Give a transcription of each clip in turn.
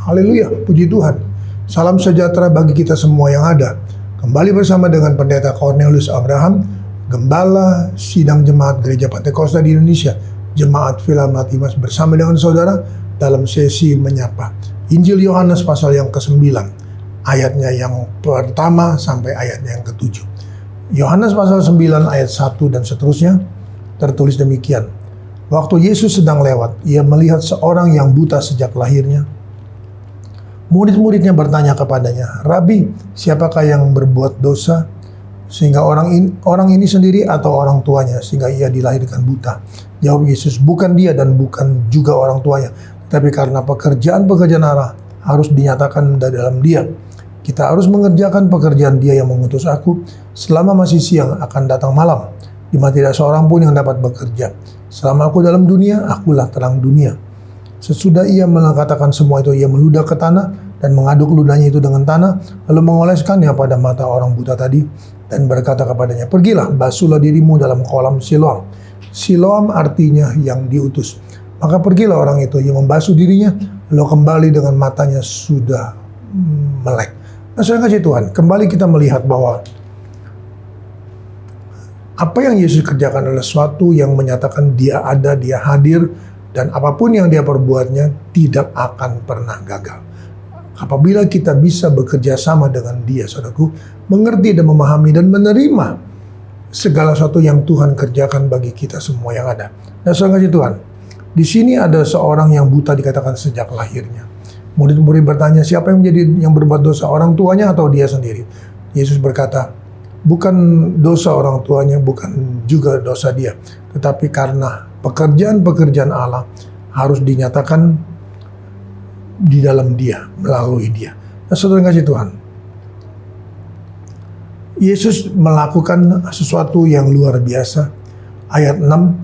Haleluya, puji Tuhan. Salam sejahtera bagi kita semua yang ada. Kembali bersama dengan Pendeta Cornelius Abraham, Gembala Sidang Jemaat Gereja Pantekosta di Indonesia, Jemaat Villa Matimas, bersama dengan saudara dalam sesi menyapa. Injil Yohanes pasal yang ke-9, ayatnya yang pertama sampai ayatnya yang ke-7. Yohanes pasal 9 ayat 1 dan seterusnya tertulis demikian. Waktu Yesus sedang lewat, ia melihat seorang yang buta sejak lahirnya. Murid-muridnya bertanya kepadanya, "Rabi, siapakah yang berbuat dosa sehingga orang ini sendiri atau orang tuanya sehingga ia dilahirkan buta?" Jawab Yesus, "Bukan dia dan bukan juga orang tuanya, tapi karena pekerjaan-pekerjaan Allah harus dinyatakan dalam dia. Kita harus mengerjakan pekerjaan dia yang mengutus aku. Selama masih siang akan datang malam, di mana tidak seorang pun yang dapat bekerja. Selama aku dalam dunia, akulah terang dunia." Sesudah ia mengatakan semua itu, ia meludah ke tanah dan mengaduk ludahnya itu dengan tanah, lalu mengoleskannya pada mata orang buta tadi dan berkata kepadanya, "Pergilah, basuhlah dirimu dalam kolam Siloam." Siloam artinya yang diutus. Maka pergilah orang itu, ia membasuh dirinya, lalu kembali dengan matanya sudah melek. Nah, saudara kasih Tuhan, kembali kita melihat bahwa apa yang Yesus kerjakan adalah sesuatu yang menyatakan dia ada, dia hadir, dan apapun yang dia perbuatnya tidak akan pernah gagal. Apabila kita bisa bekerja sama dengan dia, saudaraku, mengerti dan memahami dan menerima segala sesuatu yang Tuhan kerjakan bagi kita semua yang ada. Nah, saudara kasih Tuhan, di sini ada seorang yang buta dikatakan sejak lahirnya. Murid-murid bertanya, siapa yang berbuat dosa, orang tuanya atau dia sendiri? Yesus berkata, bukan dosa orang tuanya, bukan juga dosa dia, tetapi karena pekerjaan-pekerjaan Allah harus dinyatakan di dalam dia, melalui dia. Nah, saudara kasih Tuhan, Yesus melakukan sesuatu yang luar biasa. Ayat 6,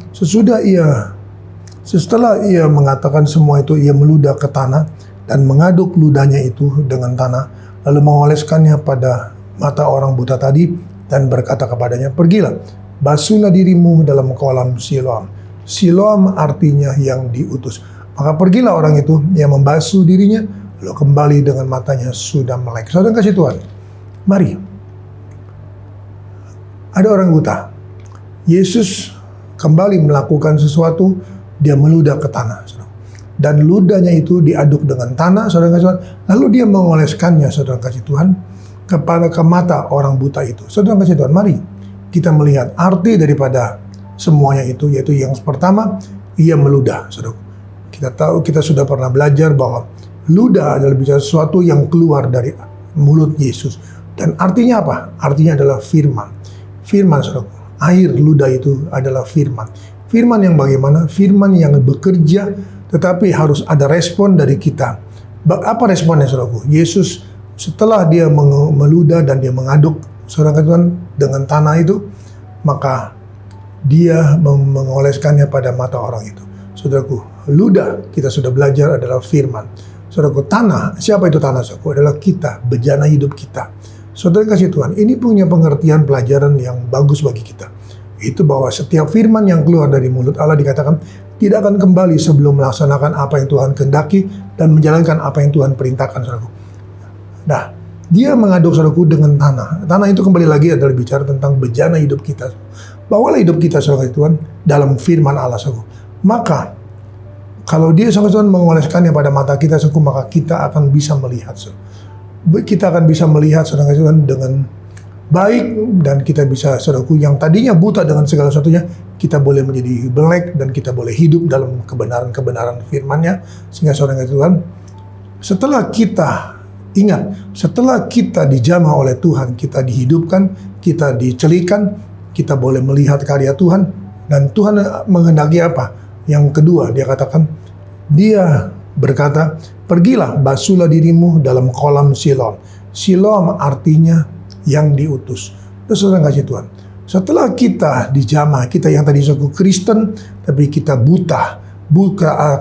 setelah ia mengatakan semua itu, ia meludah ke tanah dan mengaduk ludahnya itu dengan tanah, lalu mengoleskannya pada mata orang buta tadi dan berkata kepadanya, "Pergilah, basuhlah dirimu dalam kolam Siloam." Siloam artinya yang diutus. Maka pergilah orang itu, ia membasuh dirinya, lalu kembali dengan matanya sudah melek. Saudara kasih Tuhan, mari. Ada orang buta. Yesus kembali melakukan sesuatu, dia meludah ke tanah. Dan ludahnya itu diaduk dengan tanah, saudara kasih Tuhan. Lalu dia mengoleskannya, saudara kasih Tuhan, ke mata orang buta itu. Saudara kasih Tuhan, mari kita melihat arti daripada semuanya itu, yaitu yang pertama, ia meludah. Saudara, kita tahu, kita sudah pernah belajar bahwa ludah adalah bicara sesuatu yang keluar dari mulut Yesus. Dan artinya apa? Artinya adalah firman. Firman, saudara. Air ludah itu adalah firman. Firman yang bagaimana? Firman yang bekerja, tetapi harus ada respon dari kita. Apa responnya, saudaraku? Yesus setelah dia meludah dan dia mengaduk, saudara Tuhan, dengan tanah itu, maka dia mengoleskannya pada mata orang itu. Saudaraku, ludah kita sudah belajar adalah firman. Saudaraku, tanah, siapa itu tanah? Saudaraku, adalah kita, bejana hidup kita. Saudara kasih Tuhan, ini punya pengertian pelajaran yang bagus bagi kita. Itu bahwa setiap firman yang keluar dari mulut Allah dikatakan tidak akan kembali sebelum melaksanakan apa yang Tuhan kehendaki dan menjalankan apa yang Tuhan perintahkan, saudaraku. Nah, dia mengaduk, saudaraku, dengan tanah. Tanah itu kembali lagi adalah bicara tentang bejana hidup kita. Bawalah hidup kita, saudara Tuhan, dalam firman Allah, saudara. Maka, kalau dia, saudara Tuhan, mengoleskannya pada mata kita, saudara, maka kita akan bisa melihat, saudara. Kita akan bisa melihat, saudara Tuhan, dengan baik, dan kita bisa, saudaraku, yang tadinya buta dengan segala sesuatunya, kita boleh menjadi melek, dan kita boleh hidup dalam kebenaran-kebenaran firman-Nya, sehingga, saudara Tuhan, setelah kita ingat, setelah kita dijamah oleh Tuhan, kita dihidupkan, kita dicelikan, kita boleh melihat karya Tuhan, dan Tuhan menghendaki apa? Yang kedua, dia katakan, dia berkata, "Pergilah, basuhlah dirimu dalam kolam Siloam." Siloam artinya yang diutus. Terus saudara kasih Tuhan, setelah kita dijamah, kita yang tadi suku Kristen, tapi kita buta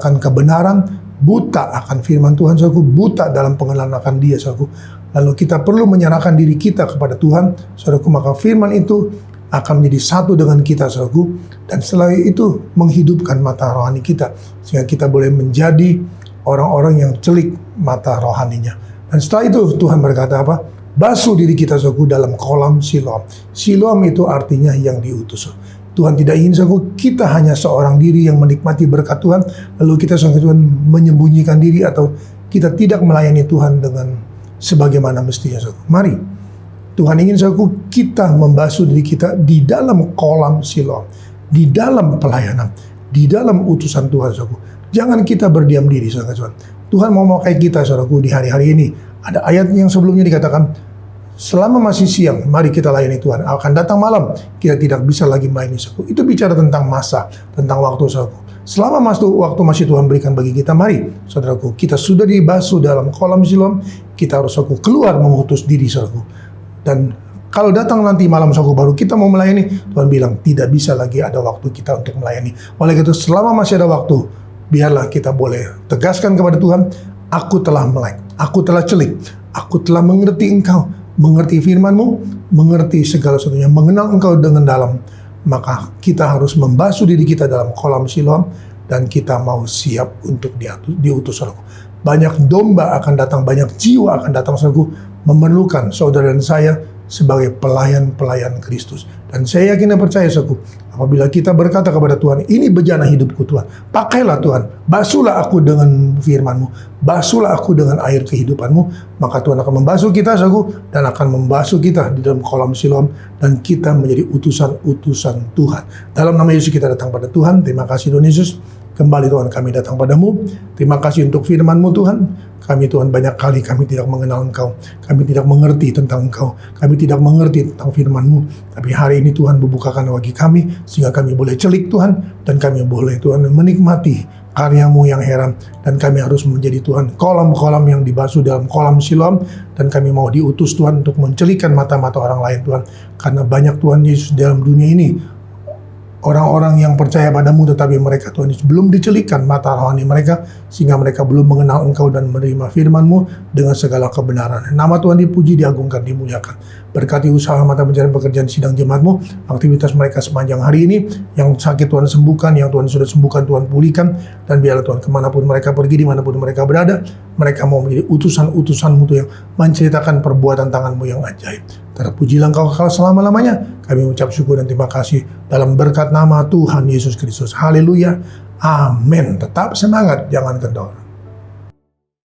akan kebenaran, buta akan firman Tuhan, saudaraku, buta dalam pengenalan akan dia, saudaraku. Lalu kita perlu menyerahkan diri kita kepada Tuhan, saudaraku, maka firman itu akan menjadi satu dengan kita, saudaraku, dan setelah itu menghidupkan mata rohani kita, sehingga kita boleh menjadi orang-orang yang celik mata rohaninya. Dan setelah itu Tuhan berkata apa? Basuh diri kita saudaraku dalam kolam Siloam. Siloam itu artinya yang diutus. Tuhan tidak ingin saudaraku kita hanya seorang diri yang menikmati berkat Tuhan, lalu kita saudaraku Tuhan menyembunyikan diri atau kita tidak melayani Tuhan dengan sebagaimana mestinya saudaraku. Mari Tuhan ingin saudaraku kita membasuh diri kita di dalam kolam Siloam, di dalam pelayanan, di dalam utusan Tuhan saudaraku. Jangan kita berdiam diri saudaraku. Tuhan mau memakai kita saudaraku di hari-hari ini. Ada ayat yang sebelumnya dikatakan, selama masih siang, mari kita layani Tuhan. Akan datang malam, kita tidak bisa lagi melayani saudaraku. Itu bicara tentang masa, tentang waktu saudaraku. Selama waktu masih Tuhan berikan bagi kita, mari saudaraku, kita sudah dibasuh dalam kolam Siloam, kita harus saudaraku keluar mengutus diri saudaraku. Dan kalau datang nanti malam saudaraku baru kita mau melayani, Tuhan bilang tidak bisa lagi ada waktu kita untuk melayani. Oleh itu selama masih ada waktu, biarlah kita boleh tegaskan kepada Tuhan, aku telah melek, aku telah celik, aku telah mengerti Engkau, mengerti firman-Mu, mengerti segala sesuatunya, mengenal Engkau dengan dalam. Maka kita harus membasuh diri kita dalam kolam Siloam, dan kita mau siap untuk diutus saudaraku. Banyak domba akan datang, banyak jiwa akan datang saudaraku, memerlukan saudara dan saya sebagai pelayan-pelayan Kristus. Dan saya yakin dan percaya saudaraku, apabila kita berkata kepada Tuhan, ini bejana hidupku Tuhan, pakailah Tuhan, basuhlah aku dengan firman-Mu, basuhlah aku dengan air kehidupan-Mu, maka Tuhan akan membasuh kita saudaraku, dan akan membasuh kita di dalam kolam Siloam, dan kita menjadi utusan-utusan Tuhan. Dalam nama Yesus kita datang pada Tuhan. Terima kasih Tuhan Yesus. Kembali Tuhan kami datang padamu. Terima kasih untuk firman-Mu Tuhan. Kami Tuhan banyak kali kami tidak mengenal Engkau. Kami tidak mengerti tentang Engkau. Kami tidak mengerti tentang firman-Mu. Tapi hari ini Tuhan membukakan bagi kami, sehingga kami boleh celik Tuhan. Dan kami boleh Tuhan menikmati karya-Mu yang heran. Dan kami harus menjadi Tuhan kolam-kolam yang dibasuh dalam kolam Siloam. Dan kami mau diutus Tuhan untuk mencelikan mata-mata orang lain Tuhan. Karena banyak Tuhan Yesus dalam dunia ini, orang-orang yang percaya padamu, tetapi mereka Tuhan Yesus belum dicelikan mata rohani mereka, sehingga mereka belum mengenal Engkau dan menerima firman-Mu dengan segala kebenaran. Nama Tuhan dipuji, diagungkan, dimuliakan. Berkati usaha mata pencarian pekerjaan sidang jemaat-Mu, aktivitas mereka sepanjang hari ini. Yang sakit Tuhan sembuhkan, yang Tuhan sudah sembuhkan Tuhan pulihkan. Dan biarlah Tuhan kemanapun mereka pergi, dimanapun mereka berada, mereka mau menjadi utusan-utusan-Mu yang menceritakan perbuatan tangan-Mu yang ajaib. Terpujilah Engkau kekal selama-lamanya. Kami ucap syukur dan terima kasih dalam berkat nama Tuhan Yesus Kristus. Haleluya. Amin. Tetap semangat, jangan kendor.